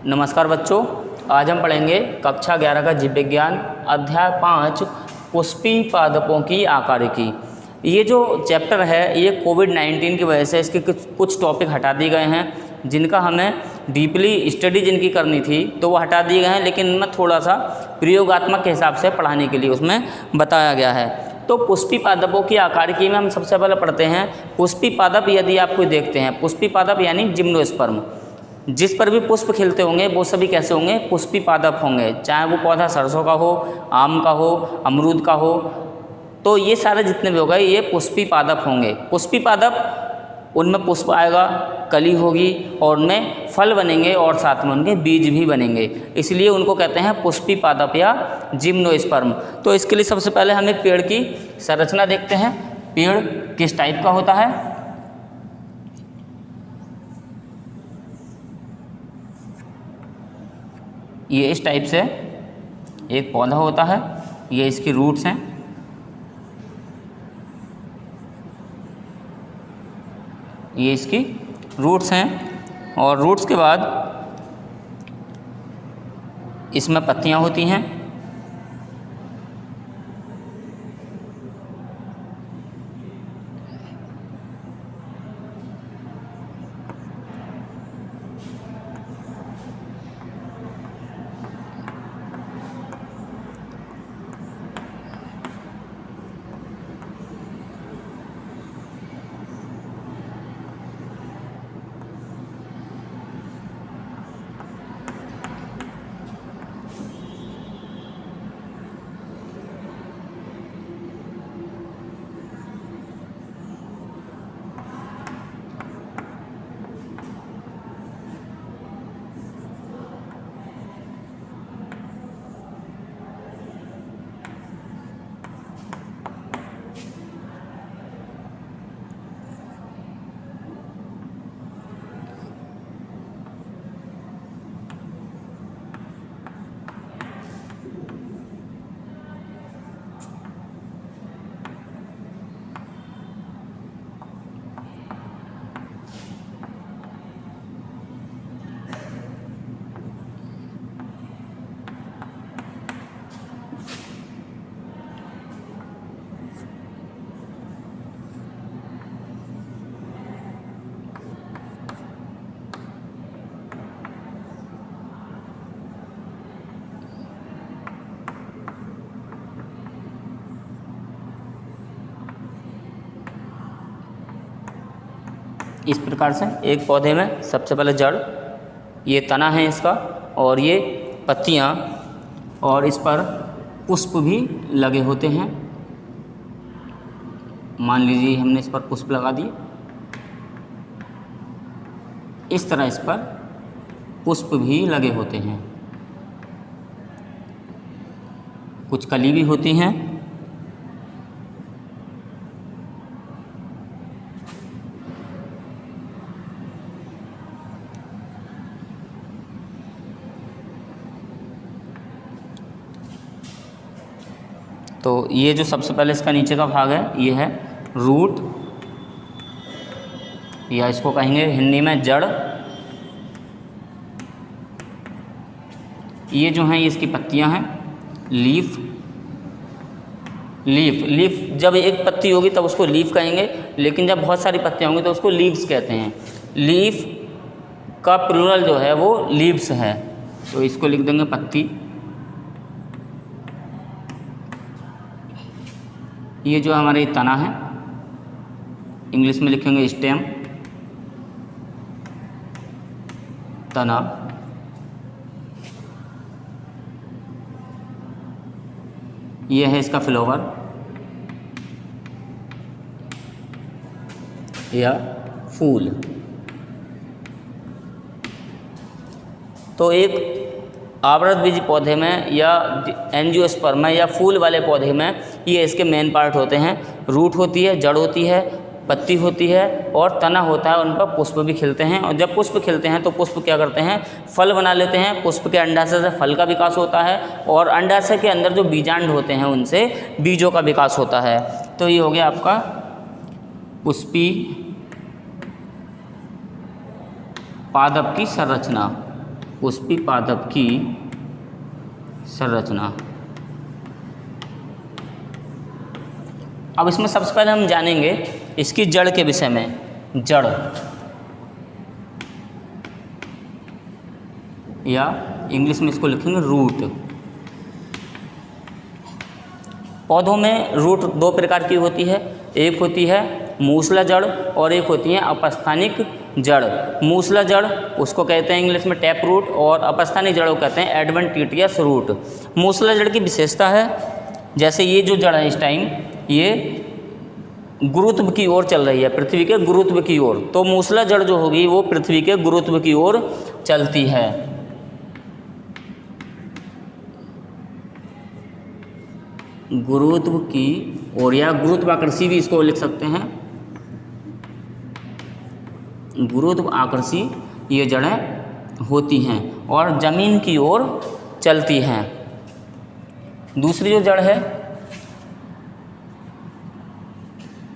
नमस्कार बच्चों, आज हम पढ़ेंगे कक्षा 11 का जीव विज्ञान अध्याय 5 पुष्पी पादपों की आकारिकी। ये जो चैप्टर है ये कोविड-19 की वजह से इसके कुछ टॉपिक हटा दिए गए हैं, जिनका हमें डीपली स्टडी जिनकी करनी थी तो वो हटा दिए गए हैं, लेकिन इनमें थोड़ा सा प्रयोगात्मक के हिसाब से पढ़ाने के लिए उसमें बताया गया है। तो पुष्पी पादपों की आकारिकी में हम सबसे पहले पढ़ते हैं पुष्पी पादप। यदि आप कोई देखते हैं पुष्पी पादप यानी जिम्नोस्पर्म, जिस पर भी पुष्प खिलते होंगे वो सभी कैसे होंगे? पुष्पी पादप होंगे, चाहे वो पौधा सरसों का हो, आम का हो, अमरूद का हो, तो ये सारे जितने भी हो गए ये पुष्पी पादप होंगे। पुष्पी पादप, उनमें पुष्प आएगा, कली होगी और उनमें फल बनेंगे और साथ में उनके बीज भी बनेंगे, इसलिए उनको कहते हैं पुष्पी पादप या जिम्नोस्पर्म। तो इसके लिए सबसे पहले हम एक पेड़ की संरचना देखते हैं। पेड़ किस टाइप का होता है? ये इस टाइप से एक पौधा होता है, ये इसकी रूट्स हैं, ये इसकी रूट्स हैं और रूट्स के बाद इसमें पत्तियां होती हैं। इस प्रकार से एक पौधे में सबसे पहले जड़, ये तना है इसका और ये पत्तियाँ, और इस पर पुष्प भी लगे होते हैं। मान लीजिए हमने इस पर पुष्प लगा दिए, इस तरह इस पर पुष्प भी लगे होते हैं। कुछ कली भी होती हैं। तो ये जो सबसे पहले इसका नीचे का भाग है ये है रूट, या इसको कहेंगे हिंदी में जड़। ये जो हैं ये इसकी पत्तियां हैं। लीफ, लीफ जब एक पत्ती होगी तब उसको लीफ कहेंगे, लेकिन जब बहुत सारी पत्तियां होंगी तो उसको लीव्स कहते हैं। लीफ का प्लूरल जो है वो लीव्स है, तो इसको लिख देंगे पत्ती। ये जो हमारे तना है, इंग्लिश में लिखेंगे स्टेम, तना। ये है इसका फ्लावर या फूल। तो एक आवृतबीजी पौधे में या एंजियोस्पर्म में या फूल वाले पौधे में ये इसके मेन पार्ट होते हैं। रूट होती है, जड़ होती है, पत्ती होती है और तना होता है। उन पर पुष्प भी खिलते हैं और जब पुष्प खिलते हैं तो पुष्प क्या करते हैं? फल बना लेते हैं। पुष्प के अंडाशय से फल का विकास होता है और अंडाशय के अंदर जो बीजांड होते हैं उनसे बीजों का विकास होता है। तो ये हो गया आपका पुष्पी पादप की संरचना। पुष्पी पादप की संरचना। अब इसमें सबसे पहले हम जानेंगे इसकी जड़ के विषय में। जड़ या इंग्लिश में इसको लिखेंगे रूट। पौधों में रूट दो प्रकार की होती है, एक होती है मूसला जड़ और एक होती है अपस्थानिक जड़। मूसला जड़ उसको कहते हैं इंग्लिश में टैप रूट और अपस्थानिक जड़ को कहते हैं एडवेंटिटियस रूट। मूसला जड़ की विशेषता है, जैसे ये जो जड़ है इस टाइम ये गुरुत्व की ओर चल रही है, पृथ्वी के गुरुत्व की ओर, तो मूसला जड़ जो होगी वो पृथ्वी के गुरुत्व की ओर चलती है। गुरुत्व की ओर या गुरुत्वाकर्षी भी इसको लिख सकते हैं, गुरुत्वाकर्षी ये जड़ें होती हैं और जमीन की ओर चलती हैं। दूसरी जो जड़ है,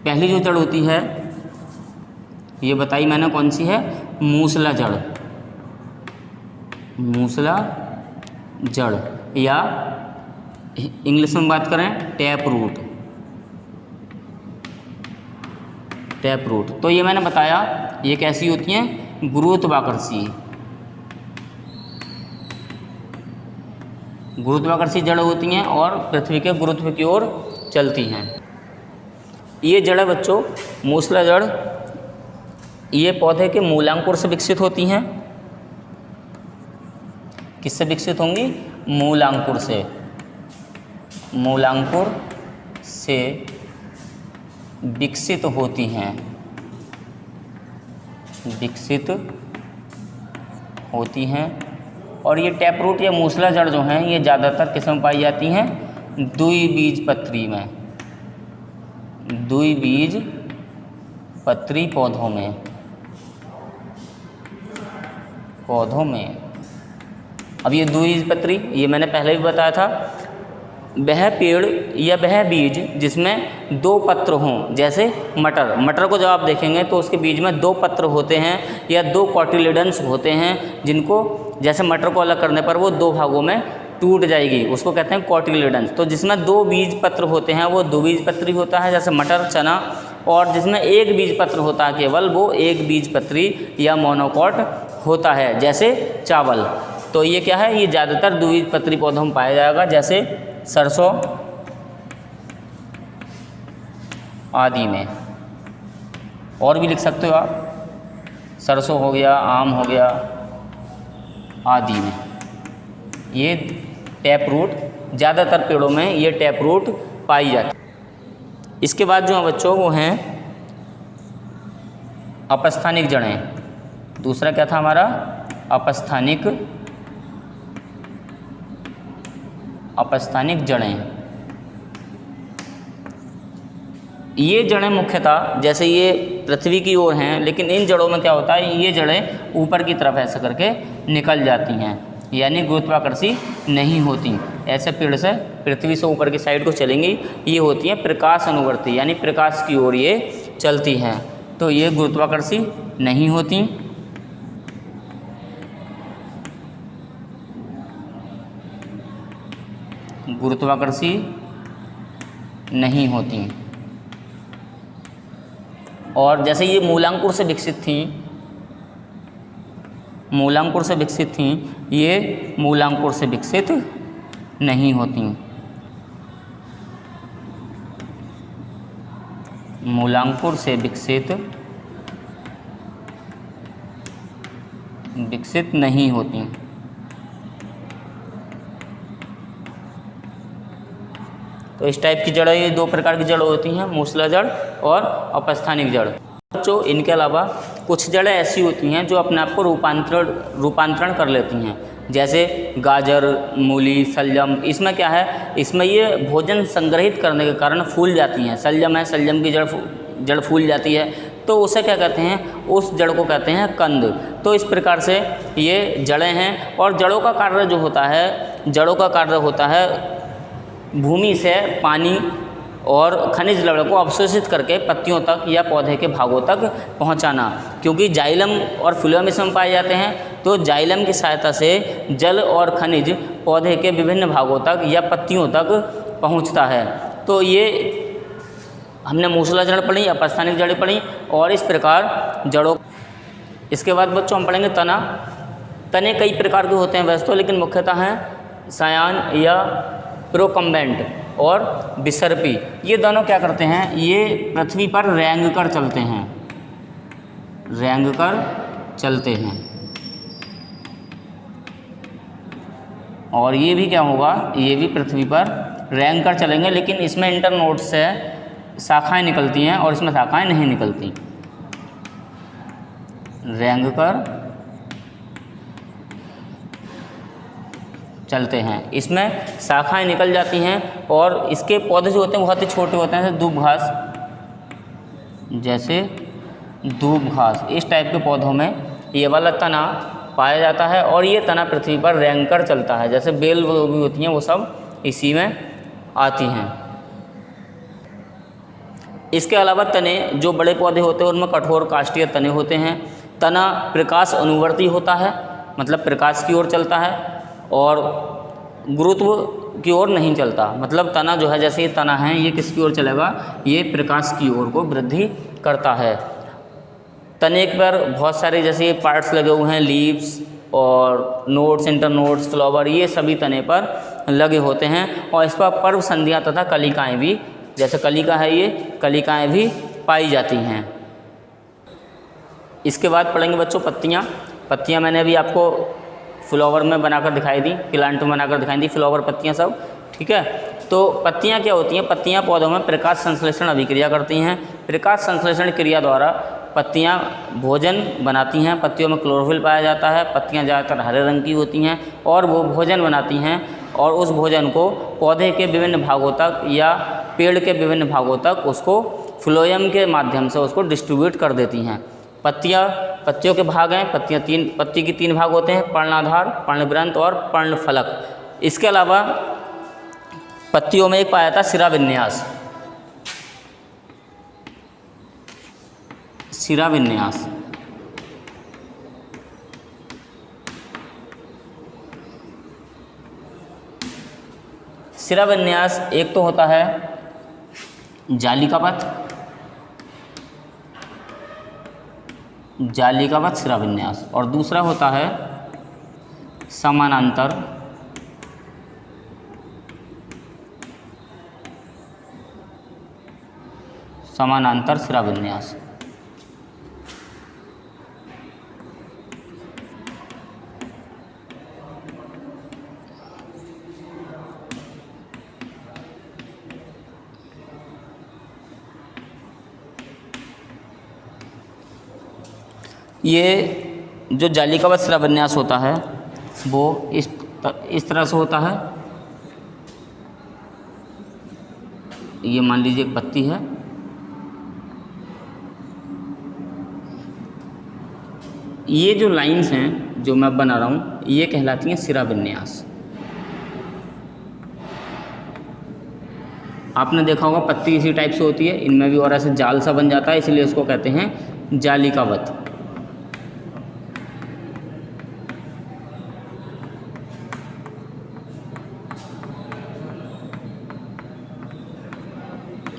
पहली जो जड़ होती है ये बताई मैंने कौन सी है, मूसला जड़। मूसला जड़ या इंग्लिश में बात करें टैप रूट। टैप रूट तो ये मैंने बताया ये कैसी होती हैं, गुरुत्वाकर्षी। गुरुत्वाकर्षी जड़ होती हैं और पृथ्वी के गुरुत्व की ओर चलती हैं। ये जड़ बच्चों मूसला जड़ ये पौधे के मूलांकुर से विकसित होती हैं। किससे विकसित होंगी, मूलांकुर से। मूलांकुर से विकसित होती हैं, विकसित होती हैं। और ये टैप रूट या मूसला जड़ जो हैं ये ज़्यादातर किस में पाई जाती हैं, द्विबीजपत्री में, द्विबीजपत्री पौधों में। अब ये द्विबीजपत्री ये मैंने पहले भी बताया था, वह पेड़ या वह बीज जिसमें दो पत्र हों, जैसे मटर। मटर को जब आप देखेंगे तो उसके बीज में दो पत्र होते हैं या दो कॉटिलेडन्स होते हैं, जिनको जैसे मटर को अलग करने पर वो दो भागों में टूट जाएगी, उसको कहते हैं कॉटिलेडन्स। तो जिसमें दो बीज पत्र होते हैं वो द्विबीजपत्री होता है, जैसे मटर, चना। और जिसमें एक बीज पत्र होता है केवल, वो एक बीजपत्री या मोनोकॉट होता है, जैसे चावल। तो ये क्या है, ये ज़्यादातर द्विबीजपत्री पौधों में पाया जाएगा, जैसे सरसों आदि में। और भी लिख सकते हो आप, सरसों हो गया, आम हो गया आदि में। ये टैप रूट ज़्यादातर पेड़ों में ये टैप रूट पाई जाती है। इसके बाद जो बच्चों वो हैं अपस्थानिक जड़ें। दूसरा क्या था हमारा, अपस्थानिक जड़ें। ये जड़ें मुख्यतः जैसे ये पृथ्वी की ओर हैं, लेकिन इन जड़ों में क्या होता है, ये जड़ें ऊपर की तरफ ऐसा करके निकल जाती हैं, यानी गुरुत्वाकर्षी नहीं होती। ऐसे पेड़ से पृथ्वी से ऊपर की साइड को चलेंगी, ये होती हैं प्रकाश अनुवर्ती, यानी प्रकाश की ओर ये चलती हैं, तो ये गुरुत्वाकर्षी नहीं होती। गुरुत्वाकर्षी नहीं होती। और जैसे ये मूलांकुर से विकसित थीं, ये मूलांकुर से विकसित नहीं होती। मूलांकुर से विकसित नहीं होती। तो इस टाइप की जड़, ये दो प्रकार की जड़ होती हैं, मूसला जड़ और अपस्थानिक जड़। जो इनके अलावा कुछ जड़ें ऐसी होती हैं जो अपने आप को रूपांतरण कर लेती हैं, जैसे गाजर, मूली, शलजम। इसमें क्या है, इसमें ये भोजन संग्रहित करने के कारण फूल जाती हैं। शलजम है, शलजम की जड़ फूल जाती है, तो उसे क्या कहते हैं, उस जड़ को कहते हैं कंद। तो इस प्रकार से ये जड़ें हैं। और जड़ों का कार्य जो होता है, भूमि से पानी और खनिज लवण को अवशोषित करके पत्तियों तक या पौधे के भागों तक पहुंचाना। क्योंकि जाइलम और फिलोएम इसमें पाए जाते हैं, तो जाइलम की सहायता से जल और खनिज पौधे के विभिन्न भागों तक या पत्तियों तक पहुंचता है। तो ये हमने मूसला जड़ पढ़ी, अपस्थानिक जड़ें पढ़ी और इस प्रकार जड़ों। इसके बाद बच्चों हम पढ़ेंगे तना। तने कई प्रकार के होते हैं वैसे तो, लेकिन मुख्यतः हैं सायान या प्रोकम्बेंट और विसर्पी। ये दोनों क्या करते हैं, ये पृथ्वी पर रेंग कर चलते हैं, रेंग कर चलते हैं। और ये भी क्या होगा, ये भी पृथ्वी पर रेंग कर चलेंगे, लेकिन इसमें इंटरनोड से शाखाएं निकलती हैं और इसमें शाखाएं नहीं निकलती। रेंग कर चलते हैं, इसमें शाखाएं निकल जाती हैं और इसके पौधे जो होते हैं बहुत ही छोटे होते हैं, जैसे दूब घास, जैसे दूब घास, इस टाइप के पौधों में ये वाला तना पाया जाता है और ये तना पृथ्वी पर रेंग कर चलता है। जैसे बेल वो भी होती हैं वो सब इसी में आती हैं। इसके अलावा तने जो बड़े पौधे होते हैं उनमें कठोर काष्ठीय तने होते हैं। तना प्रकाश अनुवर्ती होता है, मतलब प्रकाश की ओर चलता है और गुरुत्व की ओर नहीं चलता। मतलब तना जो है, जैसे ये तना है, ये किसकी ओर चलेगा, ये प्रकाश की ओर को वृद्धि करता है। तने पर बहुत सारे जैसे ये पार्ट्स लगे हुए हैं, लीव्स और नोड्स, इंटरनोड्स, फ्लावर, ये सभी तने पर लगे होते हैं और इस पर पर्व संधियाँ तथा कलिकाएँ भी, जैसे कलिका है ये, कलिकाएँ भी पाई जाती हैं। इसके बाद पढ़ेंगे बच्चों पत्तियाँ। पत्तियाँ मैंने अभी आपको फ्लावर में बनाकर दिखाई दी, प्लांट में बनाकर दिखाई दी, फ्लावर पत्तियाँ सब, ठीक है। तो पत्तियाँ क्या होती हैं, पत्तियाँ पौधों में प्रकाश संश्लेषण अभिक्रिया करती हैं। प्रकाश संश्लेषण क्रिया द्वारा पत्तियाँ भोजन बनाती हैं। पत्तियों में क्लोरोफिल पाया जाता है। पत्तियाँ ज़्यादातर हरे रंग की होती हैं और वो भोजन बनाती हैं और उस भोजन को पौधे के विभिन्न भागों तक या पेड़ के विभिन्न भागों तक उसको फ्लोएम के माध्यम से उसको डिस्ट्रीब्यूट कर देती हैं। पत्तियों के भाग हैं, पत्ती की 3 भाग होते हैं, पर्णाधार, पर्णवृंत और पर्णफलक। इसके अलावा पत्तियों में एक पाया जाता है सिरा विन्यास। सिरा विन्यास सिरा विन्यास एक तो होता है जालिकावत, जालिकावत सिरा विन्यास, और दूसरा होता है समानांतर सिरा विन्यास। ये जो जालिकावत सिरा विन्यास होता है वो इस तरह से होता है। ये मान लीजिए एक पत्ती है, ये जो लाइंस हैं जो मैं बना रहा हूँ ये कहलाती हैं सिरा विन्यास। आपने देखा होगा पत्ती इसी टाइप से होती है, इनमें भी और ऐसे जाल सा बन जाता है, इसलिए इसको कहते हैं जालिकावत।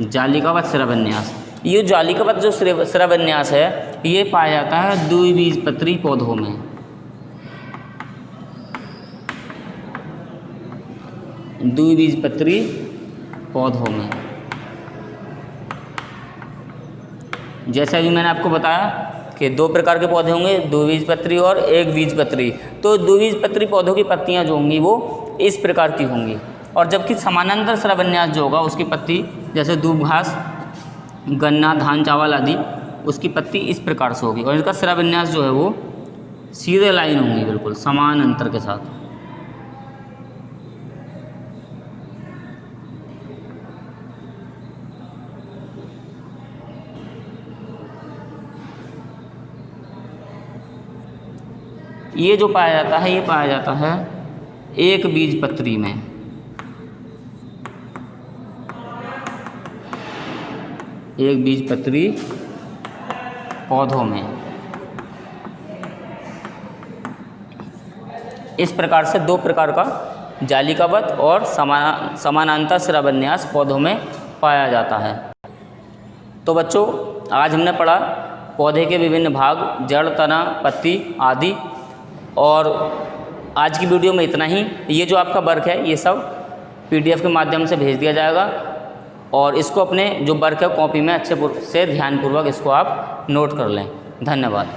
जालिकावत सिरा विन्यास। ये जालिकावत जो सिरा विन्यास है ये पाया जाता है द्विबीजपत्री पौधों में। द्विबीजपत्री पौधों में, जैसे अभी मैंने आपको बताया कि 2 प्रकार के पौधे होंगे, द्विबीजपत्री और एक बीजपत्री। तो द्विबीजपत्री पौधों की पत्तियां जो होंगी वो इस प्रकार की होंगी, और जबकि समानांतर सिरा विन्यास जो होगा उसकी पत्ती, जैसे दूब घास, गन्ना, धान, चावल आदि, उसकी पत्ती इस प्रकार से होगी और इसका सिरा विन्यास जो है वो सीधे लाइन होंगी, बिल्कुल समान अंतर के साथ। ये जो पाया जाता है ये पाया जाता है एक बीजपत्री में। एक बीजपत्री पौधों में। इस प्रकार से 2 प्रकार का जालिकावत और समानांतर शिराविन्यास पौधों में पाया जाता है। तो बच्चों, आज हमने पढ़ा पौधे के विभिन्न भाग, जड़, तना, पत्ती आदि। और आज की वीडियो में इतना ही। ये जो आपका वर्क है ये सब PDF के माध्यम से भेज दिया जाएगा और इसको अपने जो वर्क है कॉपी में अच्छे से ध्यानपूर्वक इसको आप नोट कर लें। धन्यवाद।